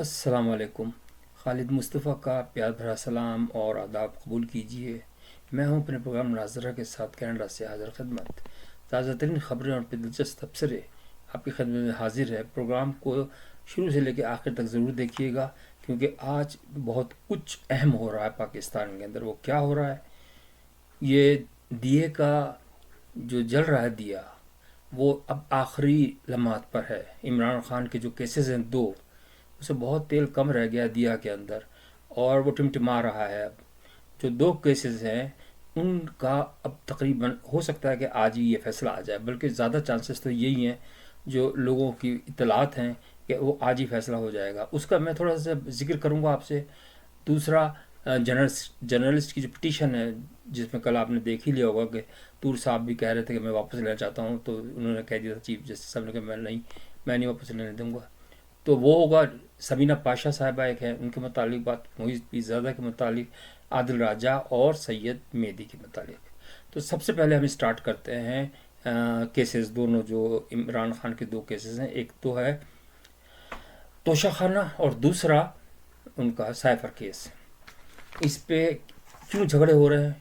السلام علیکم۔ خالد مصطفیٰ کا پیار بھرا سلام اور آداب قبول کیجیے۔ میں ہوں اپنے پروگرام ناظرہ کے ساتھ کینیڈا سے حاضر خدمت۔ تازہ ترین خبریں اور دلچسپ تبصرے آپ کی خدمت میں حاضر ہے۔ پروگرام کو شروع سے لے کے آخر تک ضرور دیکھیے گا، کیونکہ آج بہت کچھ اہم ہو رہا ہے پاکستان کے اندر۔ وہ کیا ہو رہا ہے؟ یہ دیے کا جو جل رہا ہے دیا، وہ اب آخری لمحات پر ہے۔ عمران خان کے جو کیسز ہیں دو، اسے بہت تیل کم رہ گیا دیا کے اندر، اور وہ ٹمٹما رہا ہے۔ اب جو دو کیسز ہیں ان کا اب تقریباً ہو سکتا ہے کہ آج ہی یہ فیصلہ آ جائے، بلکہ زیادہ چانسز تو یہی ہیں جو لوگوں کی اطلاعات ہیں کہ وہ آج ہی فیصلہ ہو جائے گا۔ اس کا میں تھوڑا سا ذکر کروں گا آپ سے۔ دوسرا، جرنلسٹ کی جو پٹیشن ہے، جس میں کل آپ نے دیکھ ہی لیا ہوگا کہ طور صاحب بھی کہہ رہے تھے کہ میں واپس لینا چاہتا ہوں، تو انہوں نے کہہ دیا تھا چیف جسٹس صاحب نے کہ میں نہیں واپس لینے دوں گا۔ تو وہ ہوگا سبینہ پاشا صاحبہ ایک ہیں، ان کے متعلق بات، محیط پیرزادہ کے متعلق، عادل راجہ اور سید مہدی کے متعلق۔ تو سب سے پہلے ہم اسٹارٹ کرتے ہیں کیسز دونوں، جو عمران خان کے دو کیسز ہیں۔ ایک تو ہے توشہ خانہ اور دوسرا ان کا سائفر کیس۔ اس پہ کیوں جھگڑے ہو رہے ہیں،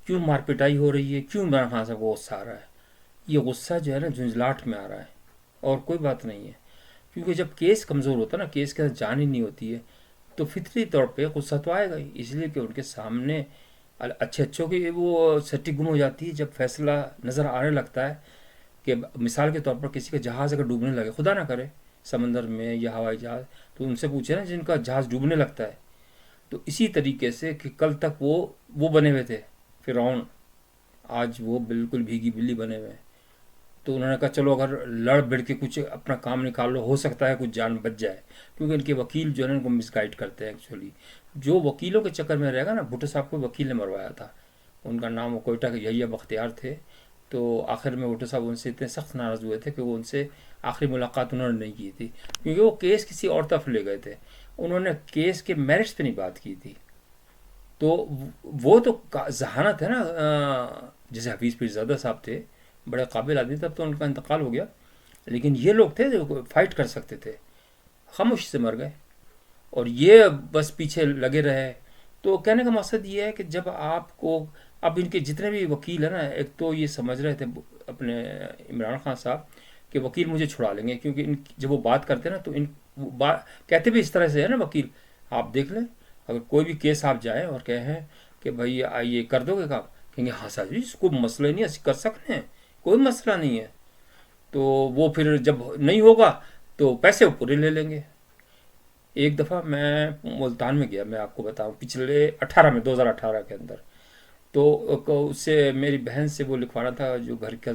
کیوں مار پٹائی ہو رہی ہے، کیوں عمران خان صاحب کو غصہ آ رہا ہے؟ یہ غصہ جو ہے نا جھنجھلاہٹ میں آ رہا ہے، اور کوئی بات نہیں ہے۔ کیونکہ جب کیس کمزور ہوتا ہے نا، کیس کے اندر جان ہی نہیں ہوتی ہے، تو فطری طور پہ غصہ تو آئے گا ہی، اس لیے کہ ان کے سامنے اچھوں کی وہ سٹی گم ہو جاتی ہے جب فیصلہ نظر آنے لگتا ہے۔ کہ مثال کے طور پر کسی کا جہاز اگر ڈوبنے لگے، خدا نہ کرے سمندر میں یا ہوائی جہاز، تو ان سے پوچھے نا جن کا جہاز ڈوبنے لگتا ہے۔ تو اسی طریقے سے کہ کل تک وہ بنے ہوئے تھے فرعون، آج وہ بالکل بھیگی بلی بنے ہوئے ہیں۔ تو انہوں نے کہا چلو اگر لڑ بڑھ کے کچھ اپنا کام نکال لو، ہو سکتا ہے کچھ جان بچ جائے، کیونکہ ان کے وکیل جو ہے نا ان کو مس گائڈ کرتے ہیں ایکچولی۔ جو وکیلوں کے چکر میں رہے گا نا، بھٹو صاحب کو وکیل نے مروایا تھا، ان کا نام وہ کوئٹہ کے یحییٰ بختیار تھے۔ تو آخر میں بھٹو صاحب ان سے اتنے سخت ناراض ہوئے تھے کہ وہ ان سے آخری ملاقات انہوں نے نہیں کی تھی، کیونکہ وہ کیس کسی اور طرف لے گئے تھے، انہوں نے کیس کے میرٹس پہ نہیں بات کی تھی۔ تو وہ تو ذہانت ہے نا۔ جیسے حفیظ پیرزادہ صاحب تھے، بڑے قابل آدمی، تب تو ان کا انتقال ہو گیا، لیکن یہ لوگ تھے جو فائٹ کر سکتے تھے، خاموش سے مر گئے، اور یہ بس پیچھے لگے رہے۔ تو کہنے کا مقصد یہ ہے کہ جب آپ کو، اب ان کے جتنے بھی وکیل ہیں نا، ایک تو یہ سمجھ رہے تھے اپنے عمران خان صاحب کہ وکیل مجھے چھڑا لیں گے، کیونکہ جب وہ بات کرتے ہیں نا تو کہتے بھی اس طرح سے ہے نا وکیل، آپ دیکھ لیں اگر کوئی بھی کیس آپ جائیں اور کہیں کہ بھائی یہ کر دو گے کام، کہیں گے ہاں صاحب جی اس کو مسئلہ نہیں ہے، کر سکتے ہیں، کوئی مسئلہ نہیں ہے۔ تو وہ پھر جب نہیں ہوگا تو پیسے وہ پورے لے لیں گے۔ ایک دفعہ میں ملتان میں گیا، میں آپ کو بتاؤں، پچھلے 2018 کے اندر، تو اس سے میری بہن سے وہ لکھوانا تھا جو گھر کا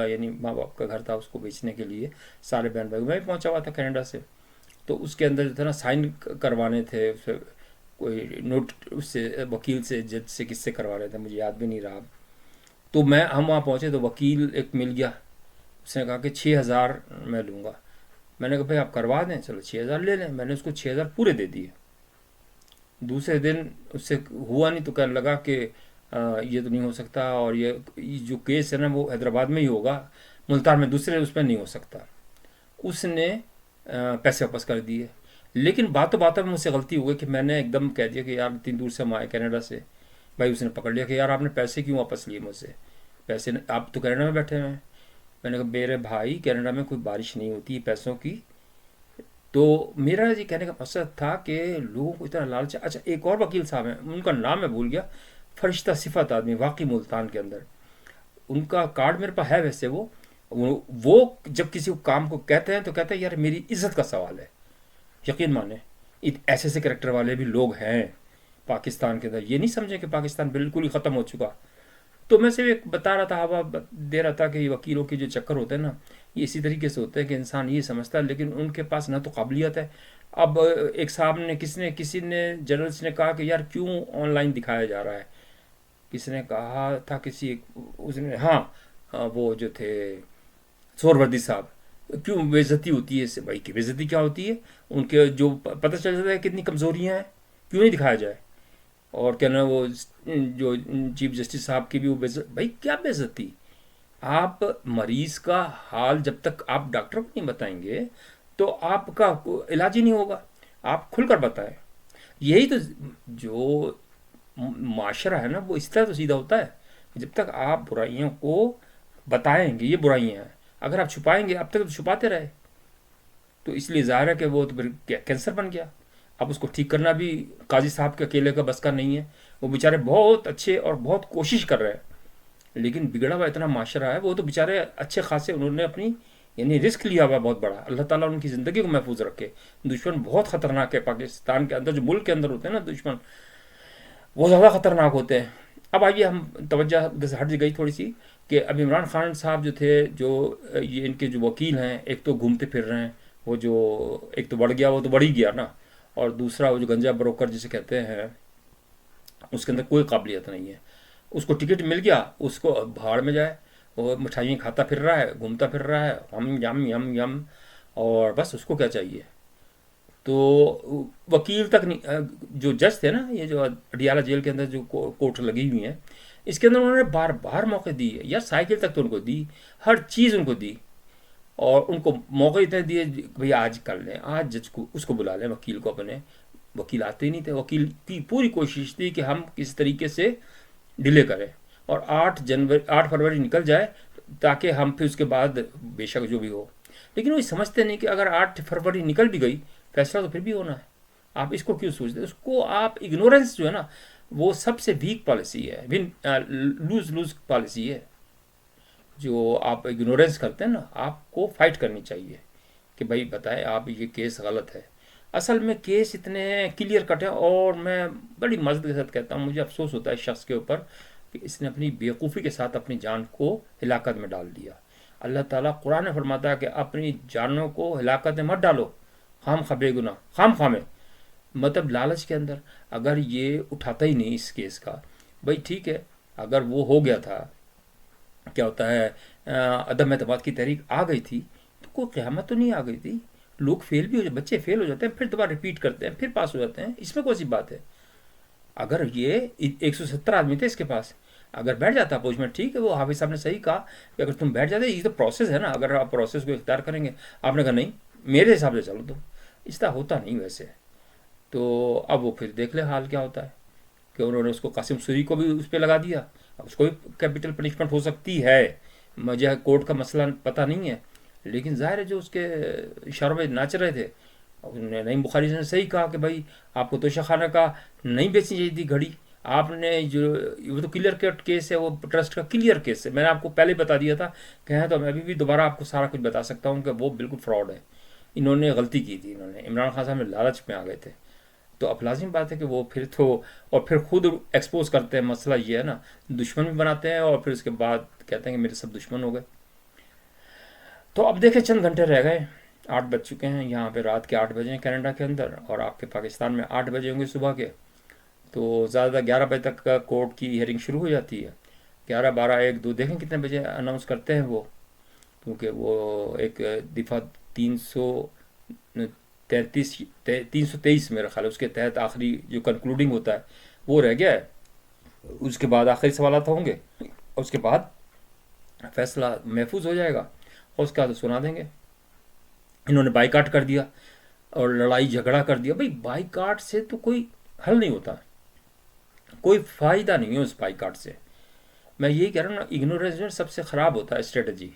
یعنی ماں باپ کا گھر تھا، اس کو بیچنے کے لیے سارے بہن بھائی، میں بھی پہنچا ہوا تھا کینیڈا سے۔ تو اس کے اندر جو تھا نا سائن کروانے تھے، اس سے کوئی نوٹ، اس سے وکیل سے جج سے کس سے کروا رہے تھے مجھے یاد بھی نہیں رہا۔ تو ہم وہاں پہنچے تو وکیل ایک مل گیا، اس نے کہا کہ 6,000 میں لوں گا۔ میں نے کہا بھائی آپ کروا دیں، چلو 6,000 لے لیں۔ میں نے اس کو 6,000 پورے دے دیے۔ دوسرے دن اس سے ہوا نہیں تو کہنے لگا کہ یہ تو نہیں ہو سکتا، اور یہ جو کیس ہے نا وہ حیدرآباد میں ہی ہوگا، ملتان میں دوسرے اس میں نہیں ہو سکتا۔ اس نے پیسے واپس کر دیے، لیکن باتوں باتوں میں مجھ سے غلطی ہو گئی کہ میں نے ایک دم کہہ دیا کہ یار اتنی دور سے ہم آئے کینیڈا سے، بھائی اس نے پکڑ لیا کہ یار آپ نے پیسے کیوں واپس لیے مجھ سے، پیسے آپ تو کینیڈا میں بیٹھے ہوئے ہیں۔ میں نے کہا میرے بھائی کینیڈا میں کوئی بارش نہیں ہوتی پیسوں کی۔ تو میرا یہ کہنے کا مقصد تھا کہ لوگوں کو اتنا لالچ۔ اچھا ایک اور وکیل صاحب ہیں، ان کا نام میں بھول گیا، فرشتہ صفت آدمی، واقعی ملتان کے اندر، ان کا کارڈ میرے پاس ہے ویسے۔ وہ جب کسی کام کو کہتے ہیں تو کہتے ہیں یار میری عزت کا سوال ہے۔ یقین مانیں ایسے ایسے کریکٹر والے بھی لوگ ہیں پاکستان کے اندر، یہ نہیں سمجھیں کہ پاکستان بالکل ہی ختم ہو چکا۔ تو میں صرف ایک بتا رہا تھا، ہوا دے رہا تھا کہ یہ وکیلوں کے جو چکر ہوتے ہیں نا، یہ اسی طریقے سے ہوتے ہیں کہ انسان یہ سمجھتا ہے، لیکن ان کے پاس نہ تو قابلیت ہے۔ اب ایک صاحب نے کسی نے جرنلسٹ نے کہا کہ یار کیوں آن لائن دکھایا جا رہا ہے، کسی نے کہا تھا اس نے، ہاں وہ جو تھے سور وردی صاحب، کیوں بے عزتی ہوتی ہے اس سے؟ بھائی کی بے عزتی کیا ہوتی ہے؟ ان کے جو پتہ چل جاتا ہے کتنی کمزوریاں ہیں، کیوں نہیں دکھایا جائے؟ اور کہنا وہ جو چیف جسٹس صاحب کی بھی وہ بھائی کیا بے عزتی؟ آپ مریض کا حال جب تک آپ ڈاکٹر کو نہیں بتائیں گے تو آپ کا علاج ہی نہیں ہوگا۔ آپ کھل کر بتائیں. یہی تو جو معاشرہ ہے نا وہ اس طرح تو سیدھا ہوتا ہے. جب تک آپ برائیوں کو بتائیں گے یہ برائیاں ہیں، اگر آپ چھپائیں گے اب تک تو چھپاتے رہے، تو اس لیے ظاہر ہے کہ وہ تو پھر کینسر بن گیا. اب اس کو ٹھیک کرنا بھی قاضی صاحب کے اکیلے کا بس کا نہیں ہے. وہ بیچارے بہت اچھے اور بہت کوشش کر رہے ہیں، لیکن بگڑا ہوا اتنا معاشرہ ہے. وہ تو بیچارے اچھے خاصے انہوں نے اپنی یعنی رسک لیا ہوا بہت بڑا. اللہ تعالیٰ ان کی زندگی کو محفوظ رکھے. دشمن بہت خطرناک ہے پاکستان کے اندر، جو ملک کے اندر ہوتے ہیں نا دشمن، وہ زیادہ خطرناک ہوتے ہیں. اب آئیے ہم توجہ سے ہٹ گئی تھوڑی سی کہ اب عمران خان صاحب جو تھے، جو یہ ان کے جو وکیل ہیں، ایک تو گھومتے پھر رہے ہیں. وہ جو ایک تو بڑھ گیا، وہ تو بڑھ ہی گیا نا، اور دوسرا وہ جو گنجا بروکر جسے کہتے ہیں، اس کے اندر کوئی قابلیت نہیں ہے. اس کو ٹکٹ مل گیا، اس کو بھاڑ میں جائے. وہ مٹھائیاں کھاتا پھر رہا ہے، گھومتا پھر رہا ہے، ہم یم یم یم، اور بس اس کو کیا چاہیے. تو وکیل تک نہیں. جو جج تھے نا، یہ جو اڈیالہ جیل کے اندر جو کورٹ لگی ہوئی ہیں، اس کے اندر انہوں نے بار بار موقع دی ہے یار. سائیکل تک تو ان کو دی، ہر چیز ان کو دی، اور ان کو موقع اتنے دیے بھئی آج کر لیں، آج جج کو اس کو بلا لیں، وکیل کو اپنے. وکیل آتے ہی نہیں تھے. وکیل کی پوری کوشش تھی کہ ہم کس طریقے سے ڈیلے کریں، اور 8 فروری نکل جائے تاکہ ہم پھر اس کے بعد بے شک جو بھی ہو. لیکن وہ سمجھتے نہیں کہ اگر 8 فروری نکل بھی گئی، فیصلہ تو پھر بھی ہونا ہے. آپ اس کو کیوں سوچتے ہیں؟ اس کو آپ اگنورینس جو ہے نا، وہ سب سے ویک پالیسی ہے، لوز لوز پالیسی ہے. جو آپ اگنورینس کرتے ہیں نا، آپ کو فائٹ کرنی چاہیے کہ بھائی بتائیں آپ یہ کیس غلط ہے. اصل میں کیس اتنے کلیئر کٹ ہے، اور میں بڑی مزد کے ساتھ کہتا ہوں، مجھے افسوس ہوتا ہے اس شخص کے اوپر کہ اس نے اپنی بیوقوفی کے ساتھ اپنی جان کو ہلاکت میں ڈال دیا. اللہ تعالیٰ قرآن میں فرماتا ہے کہ اپنی جانوں کو ہلاکت میں مت ڈالو، خام خواہ بے گناہ، خام خواہ میں. مطلب لالچ کے اندر اگر یہ اٹھاتا ہی نہیں اس کیس کا. بھائی ٹھیک ہے، اگر وہ ہو گیا تھا، کیا ہوتا ہے، عدم اعتماد کی تحریک آ گئی تھی، تو کوئی قیامت تو نہیں آ گئی تھی. لوگ فیل بھی ہو جاتے، بچے فیل ہو جاتے ہیں، پھر دوبارہ ریپیٹ کرتے ہیں، پھر پاس ہو جاتے ہیں. اس میں کون سی بات ہے؟ اگر یہ 170 آدمی تھے اس کے پاس، اگر بیٹھ جاتا پوچھ میں، ٹھیک ہے، وہ حافظ صاحب نے صحیح کہا کہ اگر تم بیٹھ جاتے، یہ تو پروسیس ہے نا، اگر آپ پروسیس کو اختیار کریں گے. آپ نے کہا نہیں، میرے حساب سے چلو. تو اس طرح ہوتا نہیں ویسے. تو اب وہ پھر دیکھ لے حال کیا ہوتا ہے کہ انہوں نے اس کو قاسم سوری کو بھی اس پہ لگا دیا. اب اس کو بھی کیپٹل پنشمنٹ ہو سکتی ہے، مجھے کورٹ کا مسئلہ پتہ نہیں ہے، لیکن ظاہر ہے جو اس کے اشاروں میں ناچ رہے تھے. انہوں نے نعیم بخاری نے صحیح کہا کہ بھائی آپ کو توشہ خانہ کا نہیں بیچنی چاہیے تھی گھڑی. آپ نے جو وہ تو کلیئر کٹ کیس ہے، وہ ٹرسٹ کا کلیئر کیس ہے. میں نے آپ کو پہلے بتا دیا تھا، کہیں تو میں ابھی بھی دوبارہ آپ کو سارا کچھ بتا سکتا ہوں کہ وہ بالکل فراڈ ہے. انہوں نے غلطی کی تھی، انہوں نے عمران خان صاحب میں لالچ میں آ گئے تھے. تو اب لازم بات ہے کہ وہ پھر تو، اور پھر خود ایکسپوز کرتے ہیں. مسئلہ یہ ہے نا، دشمن بھی بناتے ہیں اور پھر اس کے بعد کہتے ہیں کہ میرے سب دشمن ہو گئے. تو اب دیکھیں چند گھنٹے رہ گئے، 8 بج چکے ہیں. یہاں پہ رات کے 8 بجے ہیں کینیڈا کے اندر، اور آپ کے پاکستان میں 8 بجے ہوں گے صبح کے. تو زیادہ 11 بجے تک کا کورٹ کی ہیئرنگ شروع ہو جاتی ہے. 11 12 1 2 دیکھیں کتنے بجے اناؤنس کرتے ہیں وہ، کیونکہ وہ ایک دفعہ 323 میرا خیال ہے اس کے تحت آخری جو کنکلوڈنگ ہوتا ہے وہ رہ گیا ہے. اس کے بعد آخری سوالات ہوں گے، اس کے بعد فیصلہ محفوظ ہو جائے گا، اور اس کا تو سنا دیں گے. انہوں نے بائیکاٹ کر دیا اور لڑائی جھگڑا کر دیا. بھائی بائیکاٹ سے تو کوئی حل نہیں ہوتا، کوئی فائدہ نہیں ہے اس بائیکاٹ سے. میں یہی کہہ رہا ہوں نا، اگنورینس سب سے خراب ہوتا ہے اسٹریٹجی.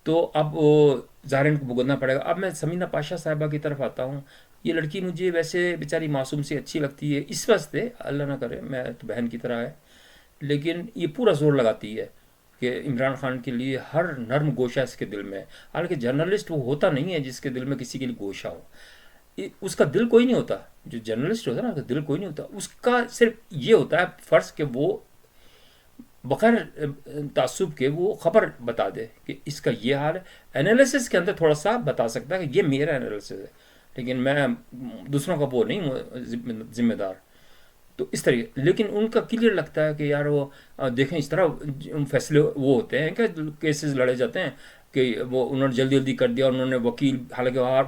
تو اب وہ ظاہر ان کو بھگتنا پڑے گا. اب میں سمینہ پاشا صاحبہ کی طرف آتا ہوں. یہ لڑکی مجھے ویسے بیچاری معصوم سی اچھی لگتی ہے اس واسطے، اللہ نہ کرے میں تو بہن کی طرح ہے، لیکن یہ پورا زور لگاتی ہے کہ عمران خان کے لیے ہر نرم گوشہ اس کے دل میں ہے. حالانکہ جرنلسٹ وہ ہوتا نہیں ہے جس کے دل میں کسی کے لیے گوشہ ہو. اس کا دل کوئی نہیں ہوتا. جو جرنلسٹ ہوتا ہے نا، اس کا دل کوئی نہیں ہوتا. اس کا صرف یہ ہوتا ہے فرض کہ وہ بغیر تعصب کے وہ خبر بتا دے کہ اس کا یہ حال ہے. انالیسس کے اندر تھوڑا سا بتا سکتا ہے کہ یہ میرا انالیسس ہے، لیکن میں دوسروں کا وہ نہیں ہوں ذمہ دار. تو اس طریقے، لیکن ان کا کلیئر لگتا ہے کہ یار وہ دیکھیں اس طرح فیصلے وہ ہوتے ہیں کہ کیسز لڑے جاتے ہیں کہ وہ انہوں نے جلدی جلدی کر دیا. انہوں نے وکیل، حالانکہ وہاں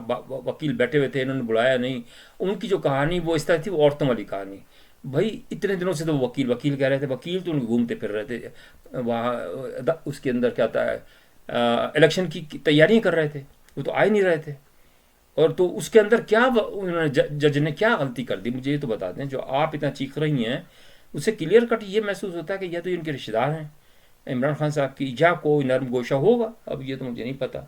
وکیل بیٹھے ہوئے تھے، انہوں نے بلایا نہیں. ان کی جو کہانی وہ اس طرح تھی، وہ عورتوں والی کہانی. بھائی اتنے دنوں سے تو وکیل وکیل کہہ رہے تھے، وکیل تو ان کے گھومتے پھر رہے تھے وہاں. اس کے اندر کیا ہوتا ہے، الیکشن کی تیاریاں کر رہے تھے، وہ تو آ ہی نہیں رہے تھے. اور تو اس کے اندر کیا انہوں نے جج نے کیا غلطی کر دی مجھے یہ تو بتا دیں، جو آپ اتنا چیخ رہی ہیں اسے کلیئر کٹ یہ محسوس ہوتا ہے کہ یہ تو ان کے رشتہ دار ہیں عمران خان صاحب کی، یا کوئی نرم گوشہ ہوگا، اب یہ تو مجھے نہیں پتا۔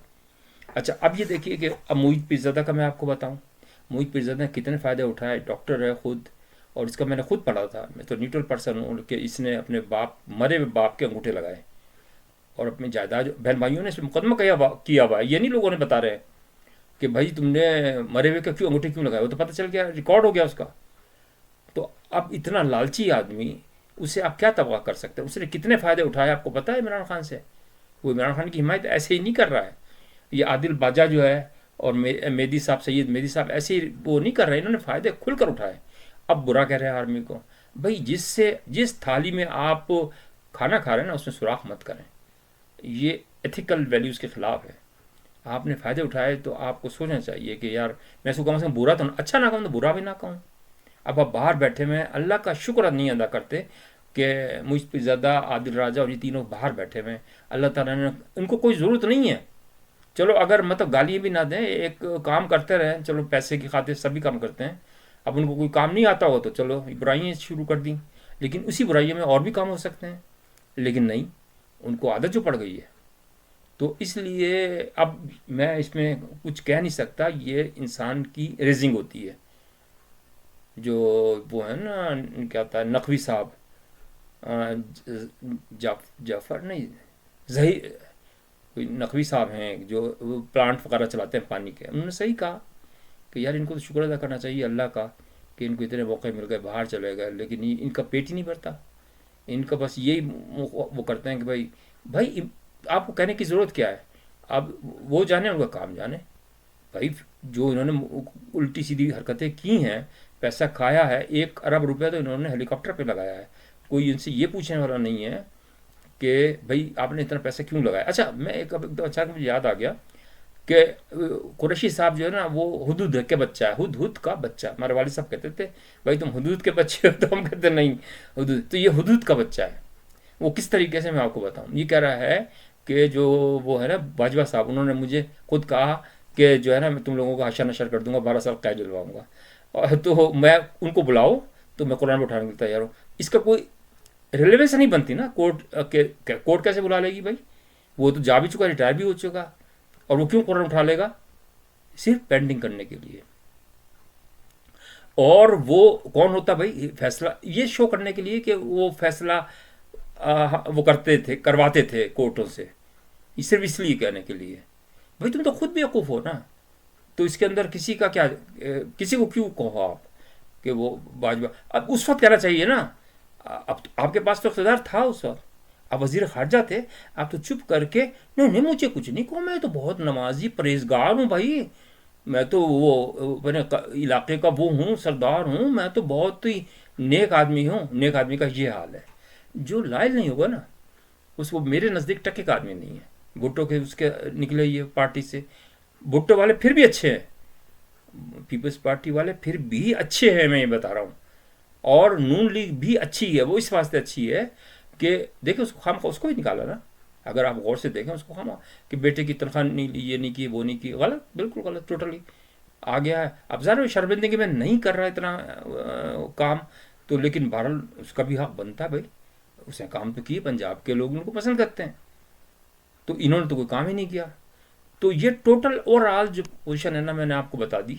اچھا اب یہ دیکھیے کہ اب محیط پیرزادہ کا میں آپ کو بتاؤں، محیط پیرزادہ نے کتنے فائدے اٹھائے، ڈاکٹر ہے خود، اور اس کا میں نے خود پڑھا تھا، میں تو نیوٹرل پرسن ہوں، کہ اس نے اپنے مرے ہوئے باپ کے انگوٹھے لگائے اور اپنی جائیداد بہن بھائیوں نے اس پہ مقدمہ کیا ہوا ہے، یہ نہیں لوگوں نے بتا رہے کہ بھائی تم نے مرے ہوئے کے کیوں انگوٹھے کیوں لگائے، وہ تو پتہ چل گیا، ریکارڈ ہو گیا اس کا۔ تو اب اتنا لالچی آدمی، اسے آپ کیا توقع کر سکتے ہیں؟ اس نے کتنے فائدے اٹھائے آپ کو پتا ہے عمران خان سے؟ وہ عمران خان کی حمایت ایسے ہی نہیں کر رہا ہے، یہ عادل باجا جو ہے اور مہدی صاحب، سید مہدی صاحب ایسے ہی وہ نہیں کر رہے، انہوں نے فائدے کھل کر اٹھائے۔ اب برا کہہ رہے ہیں آرمی کو، بھائی جس تھالی میں آپ کھانا کھا رہے ہیں نا اس میں سوراخ مت کریں، یہ ایتھیکل ویلیوز کے خلاف ہے۔ آپ نے فائدے اٹھائے تو آپ کو سوچنا چاہیے کہ یار میں اس کو کم سے کم برا تو اچھا نہ کہوں تو برا بھی نہ کہوں۔ اب آپ باہر بیٹھے ہوئے ہیں، اللہ کا شکر نہیں ادا کرتے کہ محیط پیرزادہ، عادل راجہ اور یہ تینوں باہر بیٹھے ہوئے ہیں، اللہ تعالیٰ نے ان کو کوئی ضرورت نہیں ہے، چلو اگر مطلب گالیاں بھی نہ دیں، ایک کام کرتے رہیں، چلو پیسے کی خاطر سبھی کام کرتے ہیں، اب ان کو کوئی کام نہیں آتا ہو تو چلو برائیاں شروع کر دیں، لیکن اسی برائیوں میں اور بھی کام ہو سکتے ہیں، لیکن نہیں، ان کو عادت جو پڑ گئی ہے۔ تو اس لیے اب میں اس میں کچھ کہہ نہیں سکتا، یہ انسان کی ریزنگ ہوتی ہے، جو وہ ہے نا کیا ہوتا ہے نقوی صاحب، جعفر نہیں، ظہیر، کوئی نقوی صاحب ہیں جو وہ پلانٹ وغیرہ چلاتے ہیں پانی کے، انہوں نے صحیح کہا کہ یار ان کو تو شکر ادا کرنا چاہیے اللہ کا کہ ان کو اتنے موقع مل گئے، باہر چلے گئے، لیکن ان کا پیٹ ہی نہیں بھرتا، ان کا بس یہی وہ کرتے ہیں کہ بھائی آپ کو کہنے کی ضرورت کیا ہے، اب وہ جانے ان کا کام جانے، بھائی جو انہوں نے الٹی سیدھی حرکتیں کی ہیں، پیسہ کھایا ہے، 1 ارب روپے تو انہوں نے ہیلی کاپٹر پہ لگایا ہے، کوئی ان سے یہ پوچھنے والا نہیں ہے کہ بھائی آپ نے اتنا پیسہ کیوں لگایا۔ اچھا میں ایک اچانک مجھے یاد آ گیا کہ قریشی صاحب جو ہے نا وہ حدود کے بچہ ہے، ہد کا بچہ، ہمارے والد صاحب کہتے تھے بھائی تم حدود کے بچے ہو، تو ہم کہتے نہیں حدود، تو یہ حدود کا بچہ ہے۔ وہ کس طریقے سے میں آپ کو بتاؤں، یہ کہہ رہا ہے کہ جو وہ ہے نا باجوہ صاحب، انہوں نے مجھے خود کہا کہ جو ہے نا میں تم لوگوں کو حشر نشر کر دوں گا، 12 سال قید دلواؤں گا، اور تو میں ان کو بلاؤ تو میں قرآن اٹھانے کے لیے تیار ہوں۔ اس کا کوئی ریلیونس نہیں بنتی نا، کورٹ کیسے بلا لے گی بھائی، وہ تو جا بھی چکا، ریٹائر بھی ہو چکا، اور وہ کیوں قرآن اٹھا لے گا؟ صرف پینڈنگ کرنے کے لیے۔ اور وہ کون ہوتا بھائی فیصلہ یہ شو کرنے کے لیے کہ وہ فیصلہ وہ کرواتے تھے کورٹوں سے، یہ صرف اس لیے کہنے کے لیے، بھائی تم تو خود بیوقوف ہو نا، تو اس کے اندر کسی کا کیا، کسی کو کیوں کہو آپ کہ وہ باجوہ، اب اس وقت کہنا چاہیے نا، اب آپ کے پاس تو اقتدار تھا اس وقت، آپ وزیر خارجہ تھے، آپ تو چپ کر کے نہیں مجھے کچھ نہیں کہو، میں تو بہت نمازی پرہیزگار ہوں بھائی، میں تو وہ اپنے علاقے کا وہ ہوں، سردار ہوں، میں تو بہت ہی نیک آدمی ہوں۔ نیک آدمی کا یہ حال ہے، جو لائل نہیں ہوگا نا اس کو میرے نزدیک ٹکے کا آدمی نہیں ہے۔ بھٹو کے اس کے نکلے یہ پارٹی سے، بھٹو والے پھر بھی اچھے ہیں، پیپلز پارٹی والے پھر بھی اچھے ہیں، میں یہ بتا رہا ہوں، اور نون لیگ بھی اچھی ہے، وہ اس واسطے اچھی ہے کہ دیکھیں اس کو خام اس کو ہی نکالا نا، اگر آپ غور سے دیکھیں اس کو خام کہ بیٹے کی تنخواہ نہیں لی، یہ نہیں کی، وہ نہیں کی، غلط، بالکل غلط، ٹوٹلی آ گیا ہے۔ اب ظاہر شرمندگی میں نہیں کر رہا اتنا کام تو، لیکن بہرحال اس کا بھی حق بنتا ہے بھائی، اس نے کام تو کیے، پنجاب کے لوگ ان کو پسند کرتے ہیں، تو انہوں نے تو کوئی کام ہی نہیں کیا۔ تو یہ ٹوٹل اوور آل جو پوزیشن ہے نا میں نے آپ کو بتا دی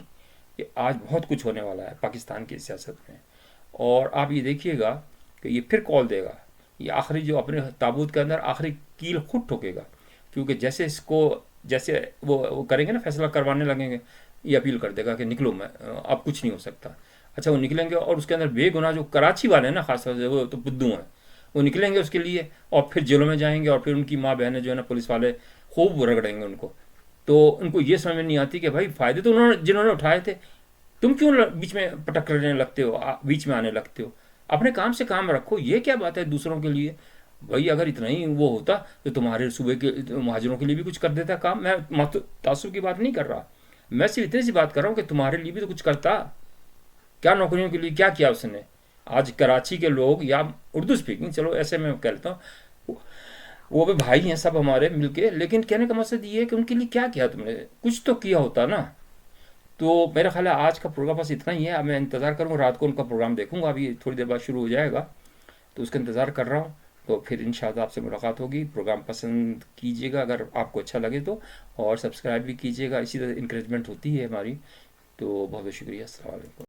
کہ آج بہت کچھ ہونے والا ہے پاکستان کی سیاست میں، اور آپ یہ دیکھیے گا کہ یہ پھر کال دے گا، یہ آخری جو اپنے تابوت کے اندر آخری کیل خود ٹھوکے گا، کیونکہ جیسے اس کو جیسے وہ کریں گے نا، فیصلہ کروانے لگیں گے، یہ اپیل کر دے گا کہ نکلو، میں اب کچھ نہیں ہو سکتا۔ اچھا وہ نکلیں گے اور اس کے اندر بے گناہ جو کراچی والے ہیں نا، خاص طور سے وہ تو بدھو ہیں، وہ نکلیں گے اس کے لیے، اور پھر جیلوں میں جائیں گے، اور پھر ان کی ماں بہنیں جو ہے نا پولیس والے خوب رگڑیں گے ان کو، تو ان کو یہ سمجھ میں نہیں آتی کہ بھائی فائدے تو جنہوں نے اٹھائے تھے، تم کیوں بیچ میں پٹکنے لگتے ہو، بیچ میں آنے لگتے ہو، اپنے کام سے کام رکھو، یہ کیا بات ہے دوسروں کے لیے؟ بھائی اگر اتنا ہی وہ ہوتا تو تمہارے صوبے کے مہاجروں کے لیے بھی کچھ کر دیتا کام، میں تعصب کی بات نہیں کر رہا، میں صرف اتنی سی بات کر رہا ہوں کہ تمہارے لیے بھی تو کچھ کرتا، کیا نوکریوں کے لیے کیا کیا اس نے؟ آج کراچی کے لوگ یا اردو اسپیکنگ، چلو ایسے میں کہہ لیتا ہوں، وہ بھی بھائی ہیں سب ہمارے مل کے، لیکن کہنے کا مقصد یہ ہے کہ ان کے لیے کیا کیا تم نے؟ کچھ تو کیا ہوتا نا۔ تو میرا خیال ہے آج کا پروگرام بس اتنا ہی ہے. اب میں انتظار کروں گا، رات کو ان کا پروگرام دیکھوں گا، ابھی تھوڑی دیر بعد شروع ہو جائے گا، تو اس کا انتظار کر رہا ہوں. تو پھر انشاءاللہ آپ سے ملاقات ہوگی. پروگرام پسند کیجیے گا اگر آپ کو اچھا لگے تو، اور سبسکرائب بھی کیجیے گا، اسی طرح انکریجمنٹ ہوتی ہے ہماری. تو بہت بہت شکریہ. السلام علیکم.